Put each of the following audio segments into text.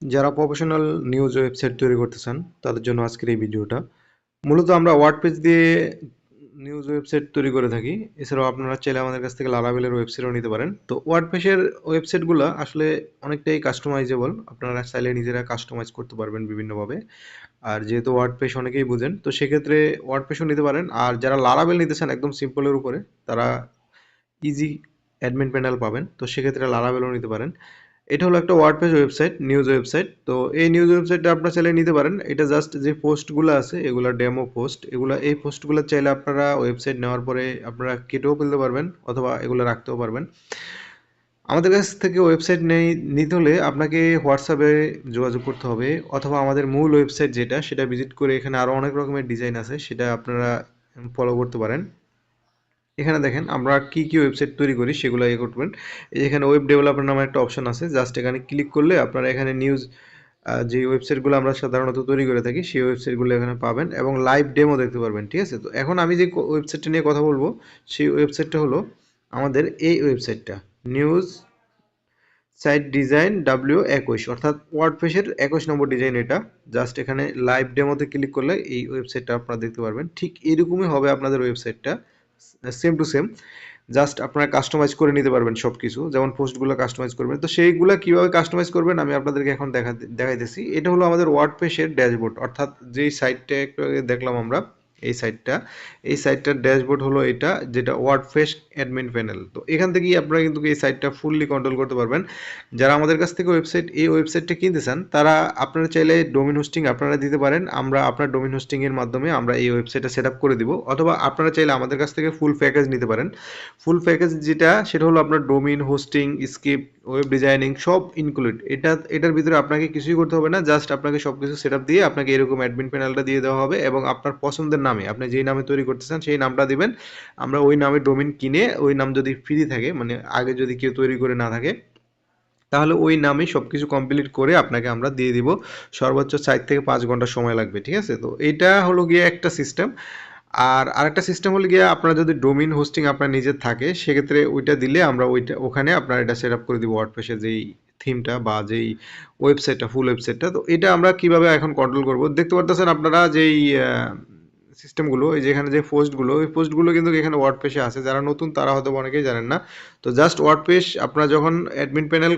যারা professional news website তৈরি করতে চান তাদের জন্য আজকের এই ভিডিওটা। মূলত আমরা ওয়ার্ডপ্রেস দিয়ে নিউজ ওয়েবসাইট তৈরি করে থাকি। এছাড়াও আপনারা চাইলে আমাদের কাছ থেকে লারাভেলের ওয়েবসাইটও নিতে পারেন। তো ওয়ার্ডপ্রেসের ওয়েবসাইটগুলো আসলে অনেকটাই কাস্টমাইজেবল। আপনারা চাইলে নিজেরা কাস্টমাইজ করতে পারবেন বিভিন্নভাবে। আর যেহেতু ওয়ার্ডপ্রেস অনেকেই বুঝেন, তো সেক্ষেত্রে ওয়ার্ডপ্রেসও নিতে পারেন। আর যারা লারাভেল নিতে চান একদম সিম্পলের উপরে, তারা ইজি অ্যাডমিন প্যানেল পাবেন। তো সেক্ষেত্রে লারাভেলও নিতে পারেন। এটা হলো একটা ওয়ার্ডপ্রেস ওয়েবসাইট, নিউজ ওয়েবসাইট। তো এই নিউজ ওয়েবসাইটটা আপনারা চাইলে নিতে পারেন। এটা জাস্ট যে পোস্টগুলো আছে এগুলা ডেমো পোস্ট। এই পোস্টগুলো চাইলে আপনারা ওয়েবসাইট নেওয়ার পরে আপনারা কেটেও ফেলতে পারবেন অথবা এগুলো রাখতেও পারবেন। আমাদের কাছ থেকে ওয়েবসাইট নিতে হলে আপনাকে হোয়াটসঅ্যাপে যোগাযোগ করতে হবে অথবা আমাদের মূল ওয়েবসাইট যেটা সেটা ভিজিট করে এখানে আরও অনেক রকমের ডিজাইন আছে সেটা আপনারা ফলো করতে পারেন। এখানে দেখেন আমরা কি ওয়েবসাইট তৈরি করি সেগুলো করবেন। এখানে ওয়েব ডেভেলপার নামে একটা অপশন আছে, জাস্ট এখানে ক্লিক করলে আপনারা এখানে নিউজ যে ওয়েবসাইটগুলো আমরা সাধারণত তৈরি করে থাকি সেই ওয়েবসাইটগুলো এখানে পাবেন এবং লাইভ ডেমো দেখতে পারবেন। ঠিক আছে, তো এখন আমি যে ওয়েবসাইটটা নিয়ে কথা বলবো সেই ওয়েবসাইটটা হলো আমাদের এই ওয়েবসাইটটা, নিউজ সাইট ডিজাইন W21, অর্থাৎ ওয়ার্ডপ্রেসের 21 নম্বর ডিজাইন এটা। জাস্ট এখানে লাইভ ডেমোতে ক্লিক করলে এই ওয়েবসাইটটা আপনারা দেখতে পারবেন। ঠিক এরকমই হবে আপনাদের ওয়েবসাইটটা, সেম টু সেম। জাস্ট আপনারা কাস্টমাইজ করে নিতে পারবেন সব কিছু, যেমন পোস্টগুলো কাস্টমাইজ করবেন। তো সেইগুলো কীভাবে কাস্টমাইজ করবেন আমি আপনাদেরকে এখন দেখাইতেছি। এটা হলো আমাদের ওয়ার্ডপ্রেসের ড্যাশবোর্ড, অর্থাৎ যেই সাইটটা একটু আগে দেখলাম আমরা, এই সাইটটার ড্যাশবোর্ড হলো এটা, যেটা ওয়ার্ডপ্রেস অ্যাডমিন প্যানেল। তো এখান থেকেই আপনারা কিন্তু এই সাইটটা ফুললি কন্ট্রোল করতে পারবেন। যারা আমাদের কাছ থেকে এই ওয়েবসাইটটা কিনতে চান তারা আপনারা চাইলে ডোমেইন হোস্টিং আপনারা দিতে পারেন। আমরা আপনার ডোমেইন হোস্টিংয়ের মাধ্যমে আমরা এই ওয়েবসাইটটা সেট আপ করে দিব, অথবা আপনারা চাইলে আমাদের কাছ থেকে ফুল প্যাকেজ নিতে পারেন। ফুল প্যাকেজ যেটা সেটা হলো আপনার domain hosting, script, web designing সব ইনক্লুড। এটার ভিতরে আপনাকে কিছুই করতে হবে না, জাস্ট আপনাকে সব কিছু সেট আপ দিয়ে আপনাকে এরকম অ্যাডমিন প্যানেলটা দিয়ে দেওয়া হবে এবং আপনার পছন্দের নামে আপনি যেই নামে তৈরি করতে চান সেই নামটা দিবেন। আমরা ওই নামে ডোমেইন কিনে, ওই নাম যদি ফ্রি থাকে, মানে আগে যদি কেউ তৈরি করে না থাকে, তাহলে ওই নামে সবকিছু কমপ্লিট করে আপনাকে আমরা দিয়ে দিব। সর্বোচ্চ 4 থেকে 5 ঘন্টা সময় লাগবে। ঠিক আছে, তো এইটা হলো গিয়ে একটা সিস্টেম। আর আরেকটা সিস্টেম হলো গিয়ে আপনার যদি ডোমেইন হোস্টিং আপনার নিজের থাকে সেক্ষেত্রে ওইটা দিলে আমরা ওখানে আপনার এটা সেট আপ করে দিব ওয়ার্ডপ্রেসের যেই থিমটা বা যেই ওয়েবসাইটটা, ফুল ওয়েবসাইটটা। তো এটা আমরা কিভাবে এখন কন্ট্রোল করব দেখতে পারতেছেন আপনারা, যেই সিস্টেমগুলো, এই যেখানে যে পোস্টগুলো, ওই পোস্টগুলো কিন্তু এখানে ওয়ার্ডপ্রেসে আছে। যারা নতুন তারা হয়তো অনেকেই জানেন না। তো জাস্ট ওয়ার্ডপ্রেস আপনারা যখন অ্যাডমিন প্যানেল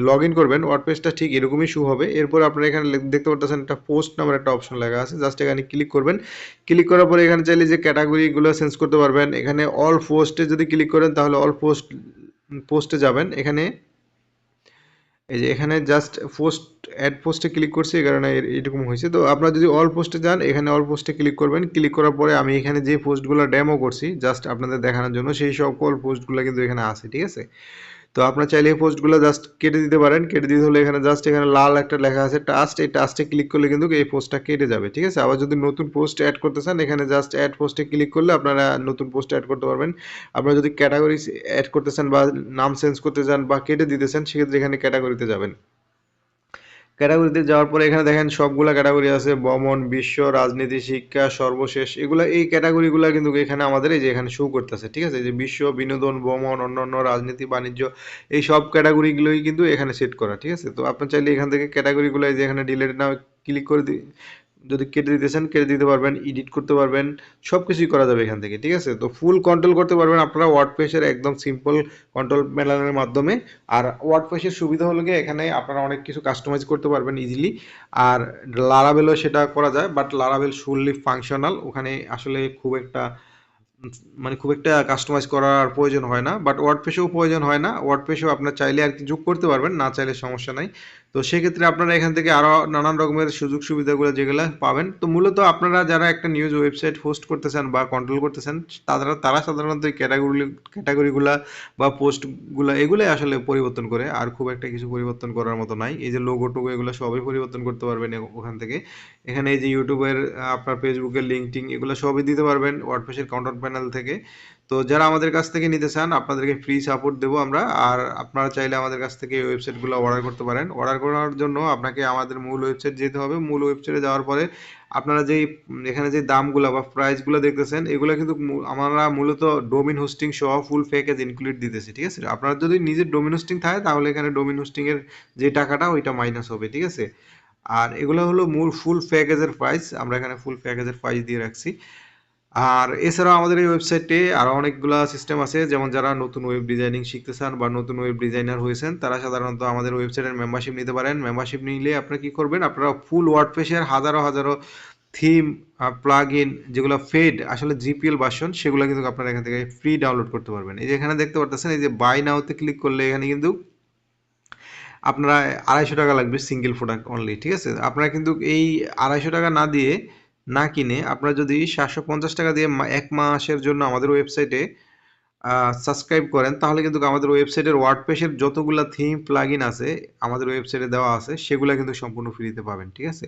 লগ ইন করবেন, ওয়ার্ডপ্রেসটা ঠিক এরকমই শু হবে। এরপর আপনারা এখানে দেখতে পারতেছেন একটা পোস্ট নামের একটা অপশন লেখা আছে, জাস্ট এখানে ক্লিক করবেন। ক্লিক করার পরে এখানে চাইলে যে ক্যাটাগরিগুলো চেঞ্জ করতে পারবেন। এখানে অল পোস্টে যদি ক্লিক করেন তাহলে অল পোস্টে যাবেন। এখানে এই যে এখানে জাস্ট অ্যাড পোস্টে ক্লিক করছি, এই কারণে এরকম হয়েছে। তো আপনারা যদি অল পোস্টে যান, এখানে অল পোস্টে ক্লিক করবেন। ক্লিক করার পরে আমি এখানে যে পোস্টগুলো ডেমো করছি জাস্ট আপনাদের দেখানোর জন্য, সেই সকল পোস্টগুলো কিন্তু এখানে আছে। ঠিক আছে, তো আপনারা চাইলে এই পোস্টগুলো জাস্ট কেটে দিতে পারেন। কেটে দিতে হলে এখানে জাস্ট এখানে লাল একটা লেখা আছে টাস্ট, এই টাস্টে ক্লিক করলে কিন্তু এই পোস্টটা কেটে যাবে। ঠিক আছে, আবার যদি নতুন পোস্ট অ্যাড করতে চান এখানে জাস্ট অ্যাড পোস্টে ক্লিক করলে আপনারা নতুন পোস্ট অ্যাড করতে পারবেন। আপনারা যদি ক্যাটাগরি অ্যাড করতে চান বা নাম চেঞ্জ করতে চান বা কেটে দিতে চান সেক্ষেত্রে এখানে ক্যাটাগরিতে যাবেন। ক্যাটাগরিতে যাওয়ার পরে এখানে দেখেন সবগুলা ক্যাটাগরি আছে, ভ্রমণ, বিশ্ব, রাজনীতি, শিক্ষা, সর্বশেষ। এই ক্যাটাগরিগুলো কিন্তু এখানে আমাদের এই যে এখানে শো করতেছে। ঠিক আছে, এই যে বিশ্ব, বিনোদন, ভ্রমণ, অন্যান্য, রাজনীতি, বাণিজ্য, এই সব ক্যাটাগরিগুলোই কিন্তু এখানে সেট করা। ঠিক আছে, তো আপনার চাইলে এখান থেকে ক্যাটাগরিগুলো এই যে এখানে ডিলিট নাও ক্লিক করে যদি কেটে দিতে চান কেটে দিতে পারবেন, এডিট করতে পারবেন, সব কিছুই করা যাবে এখান থেকে। ঠিক আছে, তো ফুল কন্ট্রোল করতে পারবেন আপনারা ওয়ার্ডপ্রেসের একদম সিম্পল কন্ট্রোল প্যানেলের মাধ্যমে। আর ওয়ার্ডপ্রেসের সুবিধা হলো গিয়ে এখানে আপনারা অনেক কিছু কাস্টমাইজ করতে পারবেন ইজিলি। আর লারাভেলও সেটা করা যায়, বাট লারাভেল ফুললি ফাংশনাল, ওখানে আসলে খুব একটা কাস্টমাইজ করার প্রয়োজন হয় না। বাট ওয়ার্ডপ্রেসেও প্রয়োজন হয় না, ওয়ার্ডপ্রেসেও আপনার চাইলে আর কি যোগ করতে পারবেন, না চাইলে সমস্যা নাই। তো সেক্ষেত্রে আপনারা এখান থেকে আরও নানান রকমের সুযোগ সুবিধাগুলো যেগুলো পাবেন। তো মূলত আপনারা যারা একটা নিউজ ওয়েবসাইট হোস্ট করতে চান বা কন্ট্রোল করতে চান তারা সাধারণত এই ক্যাটাগরিগুলা বা পোস্টগুলা এগুলোই আসলে পরিবর্তন করে, আর খুব একটা কিছু পরিবর্তন করার মতো নাই। এই যে লোগো টোগো এগুলো সবই পরিবর্তন করতে পারবেন ওখান থেকে। এখানে এই যে ইউটিউবের, আপনার ফেসবুকের লিঙ্কটিং এগুলো সবই দিতে পারবেন ওয়ার্ডপ্রেসের কাউন্টার প্যানেল থেকে। তো যারা আমাদের কাছ থেকে নিতে চান আপনাদেরকে ফ্রি সাপোর্ট দেবো আমরা। আর আপনারা চাইলে আমাদের কাছ থেকে এই ওয়েবসাইটগুলো অর্ডার করতে পারেন। অর্ডার করার জন্য আপনাকে আমাদের মূল ওয়েবসাইট যেতে হবে। মূল ওয়েবসাইটে যাওয়ার পরে আপনারা যেই এখানে যে দামগুলো বা প্রাইসগুলো দেখতেছেন এগুলো কিন্তু আমরা মূলত ডোমেইন হোস্টিং সহ ফুল প্যাকেজ ইনক্লুড দিতেছি, ঠিক আছে? আপনার যদি নিজের ডোমেইন হোস্টিং থাকে তাহলে এখানে ডোমেইন হোস্টিং এর যে টাকাটা ওইটা মাইনাস হবে, ঠিক আছে? আর এগুলো হলো মূল ফুল প্যাকেজের প্রাইস, আমরা এখানে ফুল প্যাকেজের প্রাইস দিয়ে রাখছি। আর এছাড়াও আমাদের এই ওয়েবসাইটে আরো অনেকগুলা সিস্টেম আছে, যেমন যারা নতুন ওয়েব ডিজাইনিং শিখতে চান বা নতুন ওয়েব ডিজাইনার হয়েছেন তারা সাধারণত আমাদের ওয়েবসাইটের মেম্বারশিপ নিতে পারেন। মেম্বারশিপ নিলে আপনারা কি করবেন, আপনারা ফুল ওয়ার্ডপ্রেসের হাজারো হাজারো থিম, প্লাগ ইন যেগুলো ফেড আসলে জিপিএল ভার্সন সেগুলো কিন্তু আপনারা এখান থেকে ফ্রি ডাউনলোড করতে পারবেন। এই যে এখানে দেখতে পারতেছেন, এই যে বাই নাওতে ক্লিক করলে এখানে কিন্তু আপনারা 250 টাকা লাগবে সিঙ্গেল প্রোডাক্ট অনলি, ঠিক আছে? আপনারা কিন্তু এই 250 টাকা না দিয়ে না কিনে আপনারা যদি 750 টাকা দিয়ে এক মাসের জন্য আমাদের ওয়েবসাইটে সাবস্ক্রাইব করেন তাহলে কিন্তু আমাদের ওয়েবসাইটের ওয়ার্ডপ্রেসের যতগুলা থিম প্লাগইন আছে আমাদের ওয়েবসাইটে দেওয়া আছে সেগুলা কিন্তু সম্পূর্ণ ফ্রিতে পাবেন, ঠিক আছে?